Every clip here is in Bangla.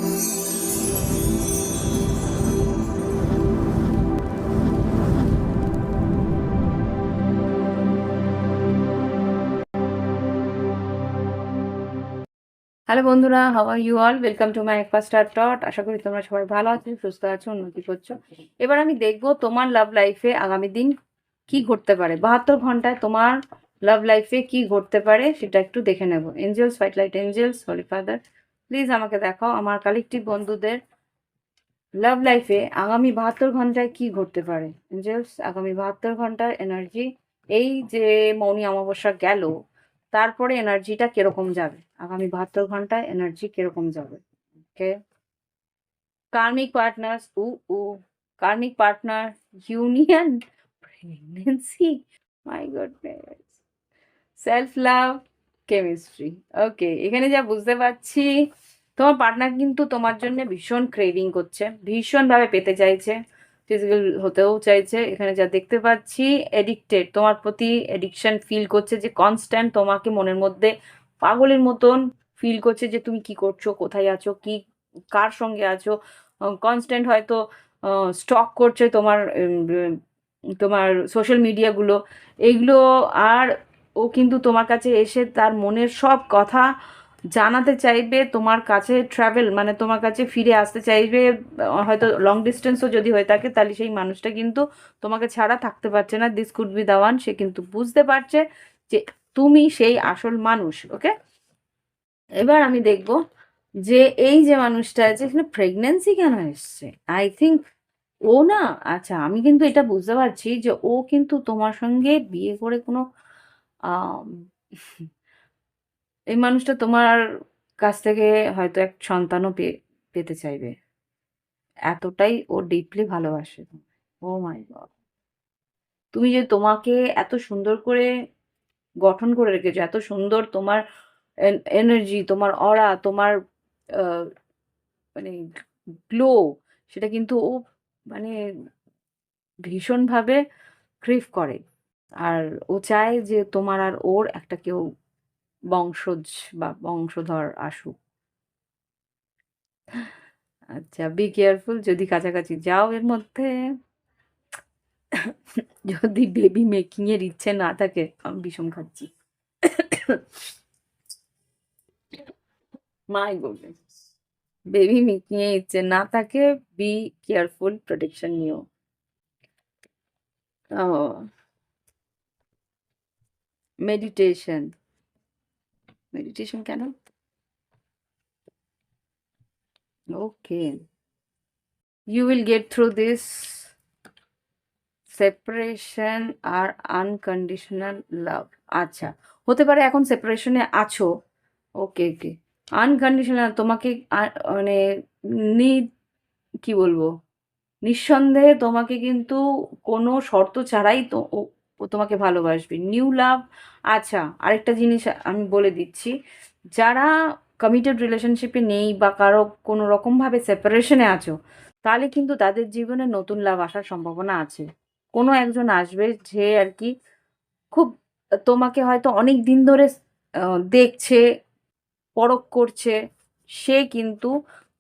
হ্যালো বন্ধুরা, how are you all? Welcome to my first টট। আশা করি তোমরা সবাই ভালো আছো, সুস্থ আছো, উন্নতি করছো। এবার আমি দেখবো তোমার লাভ লাইফে আগামী দিন কি ঘটতে পারে। 72 ঘন্টায় তোমার লাভ লাইফে কি ঘটতে পারে সেটা একটু দেখে নেব। Angels, white light angels, holy father, please আমাকে দেখাও আমার কালেকটিভ বন্ধুদের লাভ লাইফে আগামী 72 ঘন্টায় কি ঘটতে পারে। এঞ্জেলস, আগামী 72 ঘন্টার এনার্জি, এই যে মৌনী অমাবস্যা গেল তারপরে এনার্জিটা কিরকম যাবে, আগামী 72 ঘন্টায় এনার্জি কিরকম যাবে। Okay, karmic partners, uh karmic partner, union, pregnancy, my goodness, self love, chemistry. Okay, এখানে যা বুঝতে পারছি তোমার পার্টনার কিন্তু তোমার জন্য ভীষণ ক্রেভিং করছে, ভীষণভাবে পেতে চাইছে, ফিজিক্যাল হতেও চাইছে। এখানে যা দেখতে পাচ্ছি এডিক্টেড, তোমার প্রতি এডিকশন ফিল করছে, যে কনস্ট্যান্ট তোমাকে মনের মধ্যে পাগলের মতন ফিল করছে যে তুমি কি করছো, কোথায় আছো, কি কার সঙ্গে আছো। কনস্ট্যান্ট হয়তো স্টক করছে তোমার তোমার সোশ্যাল মিডিয়াগুলো, এগুলো। আর ও কিন্তু তোমার কাছে এসে তার মনের সব কথা জানাতে চাইবে, তোমার কাছে ট্রাভেল মানে তোমার কাছে ফিরে আসতে চাইবে। হয়তো লং ডিস্টেন্সও যদি হয়ে থাকে তাহলে সেই মানুষটা কিন্তু তোমাকে ছাড়া থাকতে পারছে না। This could be the one. সে কিন্তু বুঝতে পারছে যে তুমি সেই আসল মানুষ। ওকে, এবার আমি দেখব যে এই যে মানুষটা আছে এখানে প্রেগনেন্সি কেন এসছে। আই থিঙ্ক ও না, আচ্ছা আমি কিন্তু এটা বুঝতে পারছি যে ও কিন্তু তোমার সঙ্গে বিয়ে করে কোনো আম, এই মানুষটা তোমার কাছ থেকে হয়তো এক সন্তানও পেতে চাইবে, এতটাই ও ডিপলি ভালোবাসে। ও মাই গড, তুমি যে তোমাকে এত সুন্দর করে গঠন করে রেখেছো, এত সুন্দর তোমার এনার্জি, তোমার অরা, তোমার আহ, মানে গ্লো, সেটা কিন্তু ও মানে ভীষণভাবে ক্রেভ করে। আর ও চায় যে তোমার আর ওর একটা কেউ বংশজ বা বংশধর আসুক। আচ্ছা, বি কেয়ারফুল, যদি কাছাকাছি যাও এর মধ্যে, যদি বেবি মেকিং এর ইচ্ছে না থাকে, আমি বিষম খাচ্ছি। মাই গুডনেস, বেবি মেকিং এর ইচ্ছে না থাকে, বি কেয়ারফুল, প্রোটেকশন নিও। মেডিটেশন, মেডিটেশন কেন? Okay, you will get through this separation আর আনকন্ডিশনাল লাভ। আচ্ছা, হতে পারে এখন সেপারেশনে আছো। ওকে ওকে, আনকন্ডিশনাল তোমাকে মানে নি কি বলবো, নিঃসন্দেহে তোমাকে কিন্তু কোনো শর্ত ছাড়াই তো ও ও তোমাকে ভালোবাসবে, নিউ লাভ। আচ্ছা, আরেকটা জিনিস আমি বলে দিচ্ছি, যারা কমিটেড রিলেশনশিপে নেই বা কারো কোনো রকমভাবে সেপারেশনে আছো, তাহলে কিন্তু তাদের জীবনে নতুন লাভ আসার সম্ভাবনা আছে। কোনো একজন আসবে যে আর কি খুব তোমাকে হয়তো অনেক দিন ধরে দেখছে, পরখ করছে, সে কিন্তু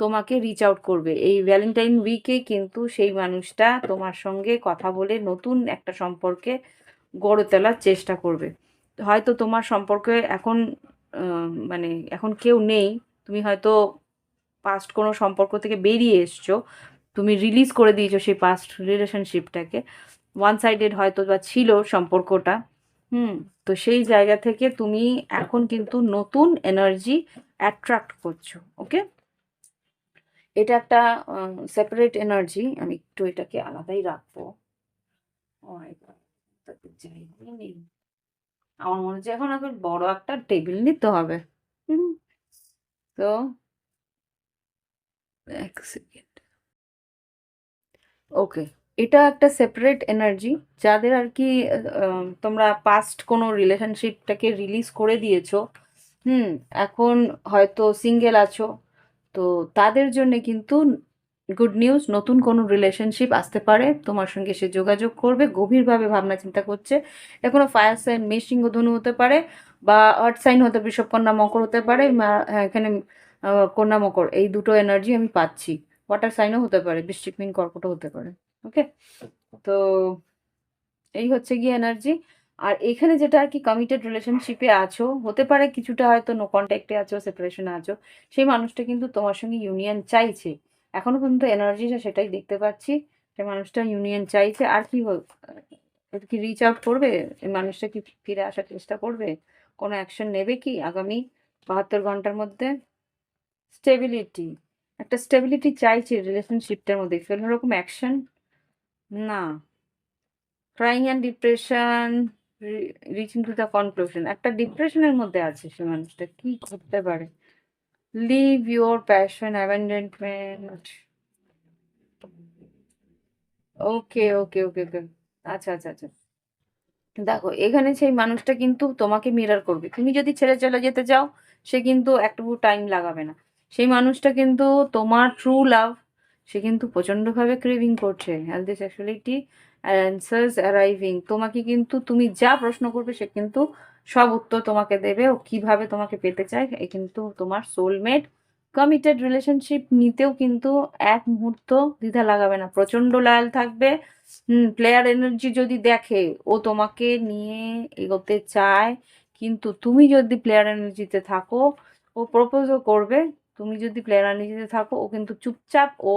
তোমাকে রিচ আউট করবে। এই ভ্যালেন্টাইন উইকে কিন্তু সেই মানুষটা তোমার সঙ্গে কথা বলে নতুন একটা সম্পর্কে গড়ে তোলার চেষ্টা করবে। হয়তো তোমার সম্পর্কে এখন মানে এখন কেউ নেই, তুমি হয়তো পাস্ট কোনো সম্পর্ক থেকে বেরিয়ে এসছো, তুমি রিলিজ করে দিয়েছো সেই পাস্ট রিলেশনশিপটাকে, ওয়ান সাইডেড হয়তো বা ছিল সম্পর্কটা। হুম, তো সেই জায়গা থেকে তুমি এখন কিন্তু নতুন এনার্জি অ্যাট্রাক্ট করছো। ওকে, এটা একটা সেপারেট এনার্জি, আমি একটু এটাকে আলাদাই রাখবো। ও মাই গড, তাতে জায়গাই নেই। আমার মনে হচ্ছে এখন আবার বড় একটা টেবিল নিতে হবে। হুম, তো এক সেকেন্ড। ওকে, এটা একটা সেপারেট এনার্জি, যাদের আর কি তোমরা পাস্ট কোনো রিলেশনশিপটাকে রিলিজ করে দিয়েছো। হুম, এখন হয়তো সিঙ্গেল আছো, তো তাদের জন্য কিন্তু গুড নিউজ, নতুন কোনো রিলেশনশিপ আসতে পারে, তোমার সঙ্গে সে যোগাযোগ করবে, গভীরভাবে ভাবনা চিন্তা করছে। এখনো ফায়ার সাইন মেষ সিংহ ধনু হতে পারে, বা আর্থ সাইন হতে বৃষভ কন্যা মকর হতে পারে। হ্যাঁ, এখানে কন্যা মকর, এই দুটো এনার্জি আমি পাচ্ছি। ওয়াটার সাইনও হতে পারে, বৃশ্চিক মিন কর্কটও হতে পারে। ওকে, তো এই হচ্ছে গিয়ে এনার্জি। আর এখানে যেটা আর কি কমিটেড রিলেশনশিপে আছো, হতে পারে কিছুটা হয়তো নো কন্ট্যাক্টে আছো, সেপারেশনে আছো, সেই মানুষটা কিন্তু তোমার সঙ্গে ইউনিয়ন চাইছে। এখনো পর্যন্ত এনার্জিটা সেটাই দেখতে পাচ্ছি, সেই মানুষটা ইউনিয়ন চাইছে। আর কি কি রিচ আউট করবে? এই মানুষটা কি ফিরে আসার চেষ্টা করবে? কোনো অ্যাকশন নেবে কি আগামী 72 ঘন্টার মধ্যে? স্টেবিলিটি, একটা স্টেবিলিটি চাইছে রিলেশনশিপটার মধ্যে, কোনো রকম অ্যাকশন না। Crying and depression, reaching to the conclusion, একটা ডিপ্রেশনের মধ্যে আছে সে মানুষটা, কি করতে পারে? Live your passion, abandonment. Okay okay okay okay, আচ্ছা আচ্ছা আচ্ছা। দেখো এখানে সেই মানুষটা কিন্তু তোমাকে মিরর করবে, তুমি যদি ছেড়ে চলে যেতে চাও সে কিন্তু একটু টাইম লাগাবে না। সেই মানুষটা কিন্তু তোমার ট্রু লাভ, সে কিন্তু প্রচন্ডভাবে ক্রেভিং করছে। হেলদি সেক্সুয়ালিটি অ্যান্সার্স অ্যারাইভিং, তোমাকে কিন্তু তুমি যা প্রশ্ন করবে সে কিন্তু সব উত্তর তোমাকে দেবে। ও কিভাবে তোমাকে পেতে চায়, এ কিন্তু তোমার সোলমেট। কমিটেড রিলেশনশিপ নিতেও কিন্তু এক মুহূর্ত দ্বিধা লাগাবে না, প্রচন্ড লয়াল থাকবে। প্লেয়ার এনার্জি যদি দেখে ও তোমাকে নিয়ে এগোতে চায়, কিন্তু তুমি যদি প্লেয়ার এনার্জিতে থাকো ও প্রপোজও করবে। তুমি যদি প্লেয়ার এনার্জিতে থাকো ও কিন্তু চুপচাপ ও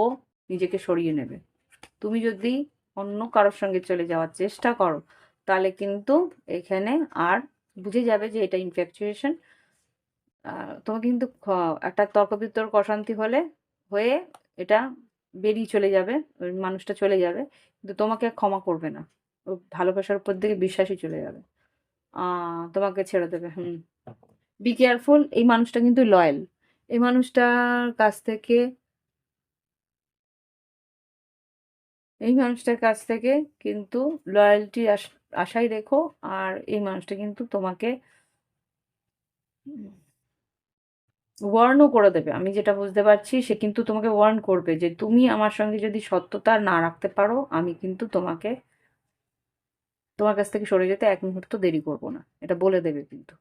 নিজেকে সরিয়ে নেবে। তুমি যদি অন্য কারোর সঙ্গে চলে যাওয়ার চেষ্টা করো তাহলে কিন্তু এখানে আর বুঝে যাবে যে এটা ইনফ্যাকচুয়েশন। তোমার কিন্তু একটা তর্ক বিতর্ক অশান্তি হয়ে এটা বেরিয়ে চলে যাবে, ওই মানুষটা চলে যাবে, কিন্তু তোমাকে ক্ষমা করবে না। ও ভালোবাসার উপর দিকে বিশ্বাসই চলে যাবে, তোমাকে ছেড়ে দেবে। বি কেয়ারফুল, এই মানুষটা কিন্তু লয়াল। এই মানুষটার কাছ থেকে এই মানুষটার কাছ থেকে কিন্তু লয়্যালটি আশাই রেখো। আর এই মানুষটা কিন্তু তোমাকে ওয়ার্নও করে দেবে, আমি যেটা বুঝতে পারছি। সে কিন্তু তোমাকে ওয়ার্ন করবে যে তুমি আমার সঙ্গে যদি সত্যতা না রাখতে পারো, আমি কিন্তু তোমার কাছ থেকে সরে যেতে এক মুহূর্ত দেরি করব না, এটা বলে দেবে কিন্তু।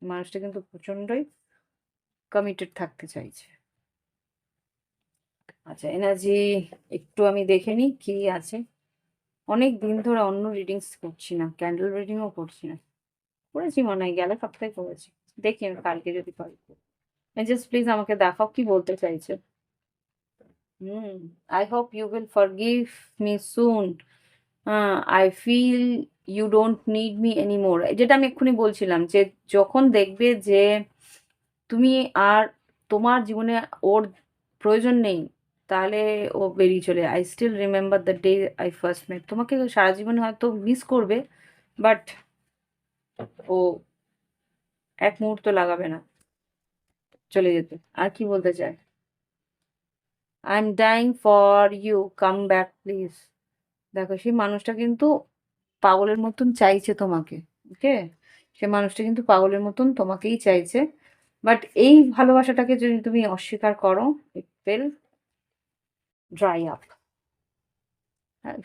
মানুষটা কিন্তু প্রচন্ডই কমিটেড থাকতে চাইছে। আচ্ছা, এনার্জি একটু আমি দেখে নিই কি আছে। অনেক দিন ধরে অন্য রিডিংস করছি না, ক্যান্ডেল রিডিংও করছি না। করেছি মনে হয় গেল সপ্তাহে করেছি, দেখি আমি কালকে যদি পারি। জাস্ট প্লিজ আমাকে দেখাও কি বলতে চাইছে। I hope you will forgive me soon. I feel you don't need me anymore. যেটা আমি এক্ষুনি বলছিলাম যে যখন দেখবে যে তুমি আর তোমার জীবনে ওর প্রয়োজন নেই, তাহলে ও বেরিয়ে চলে। I still remember the day I first met, তোমাকে সারা জীবনে হয়তো মিস করবে, বাট ও এক মুহূর্ত লাগাবে না চলে যেতে। আর কি বলতে চায়? I am dying for you, come back please. দেখো সেই মানুষটা কিন্তু পাগলের মতন চাইছে তোমাকে। ওকে, সে মানুষটা কিন্তু পাগলের মতন তোমাকেই চাইছে, বাট এই ভালোবাসাটাকে যদি তুমি অস্বীকার করো, it will dry up.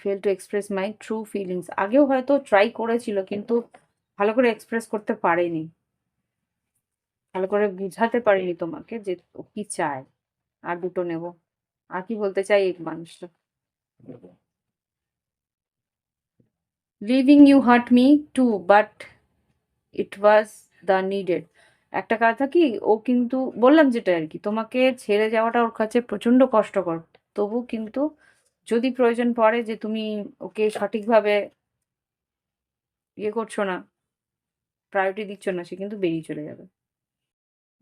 Fail to express my true feelings, আগেও হয়তো ট্রাই করেছিল কিন্তু ভালো করে এক্সপ্রেস করতে পারেনি, ভালো করে বুঝাতে পারিনি তোমাকে যে ও কি চায়। আর দুটো নেব, আর কি বলতে চাই এই মানুষটা? Leaving you hurt me too, but it was the needed. একটা কথা কি, ও কিন্তু বললাম যেটা আর কি, তোমাকে ছেড়ে যাওয়াটা ওর কাছে প্রচন্ড কষ্টকর। তবু কিন্তু যদি প্রয়োজন পড়ে যে তুমি ওকে সঠিকভাবে ইয়ে করছো না, প্রায়োরিটি দিচ্ছ না, সে কিন্তু বেরিয়ে চলে যাবে।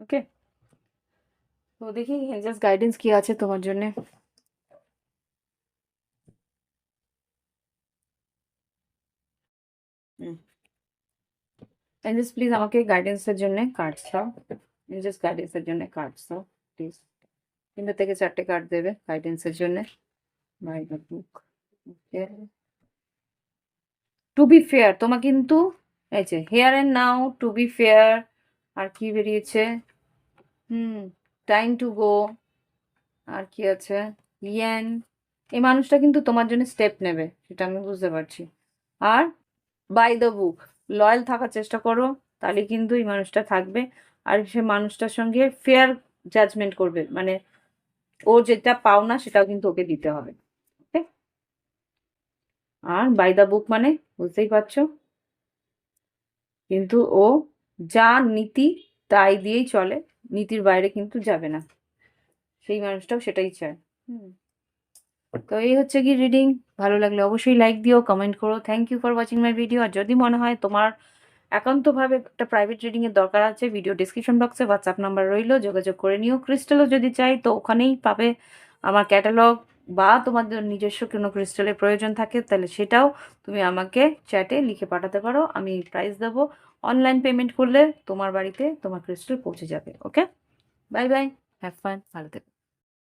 ওকে, তো দেখি জাস্ট গাইডেন্স কি আছে তোমার জন্য। হুম, জাস্ট প্লিজ আমাকে গাইডেন্সের জন্য কার্ডস দাও। জাস্ট গাইডেন্সের জন্য কার্ডস দাও প্লিজ। 3 থেকে 4টে কার্ড দেবে গাইডেন্সের জন্য। By the book. Okay, to be fair, তোমার কিন্তু এই যে here and now, to be fair, আর কি বেরিয়েছে? হুম, টাইম টু গো, আর কি আছে? ইয়ান। এই মানুষটা কিন্তু তোমার জন্য স্টেপ নেবে, সেটা আমি বুঝতে পারছি। আর বাই দ্য বুক, লয়াল থাকার চেষ্টা করো, তাহলে কিন্তু এই মানুষটা থাকবে। আর সে মানুষটার সঙ্গে ফেয়ার জাজমেন্ট করবে, মানে ও যেটা পাওনা সেটাও কিন্তু ওকে দিতে হবে। ওকে? আর বাই দ্য বুক মানে বুঝতেই পারছো, কিন্তু ও যা নীতি তাই দিয়েই চলে, নীতির বাইরে কিন্তু যাবে না। সেই মানুষটাও সেটাই চায়। হুম। তো এই হচ্ছে কি রিডিং। ভালো লাগলে অবশ্যই লাইক দিও, কমেন্ট করো। Thank you for watching my video. আর যদি মনে হয় তোমার একান্তভাবে একটা প্রাইভেট রিডিং এর দরকার আছে, ভিডিও ডিসক্রিপশন বক্সে হোয়াটসঅ্যাপ নাম্বার রইলো, যোগাযোগ করে নিও। ক্রিস্টালও যদি চাই তো ওখানেই পাবে আমার ক্যাটালগ, বা তোমাদের নিজস্ব কোনো ক্রিস্টালের প্রয়োজন থাকে তাহলে সেটাও তুমি আমাকে চ্যাটে লিখে পাঠাতে পারো, আমি প্রাইস দেবো। অনলাইন পেমেন্ট করলে তোমার বাড়িতে তোমার ক্রিস্টাল পৌঁছে যাবে। ওকে, বাই বাই, হ্যাভ ফান, ভালো থেকো।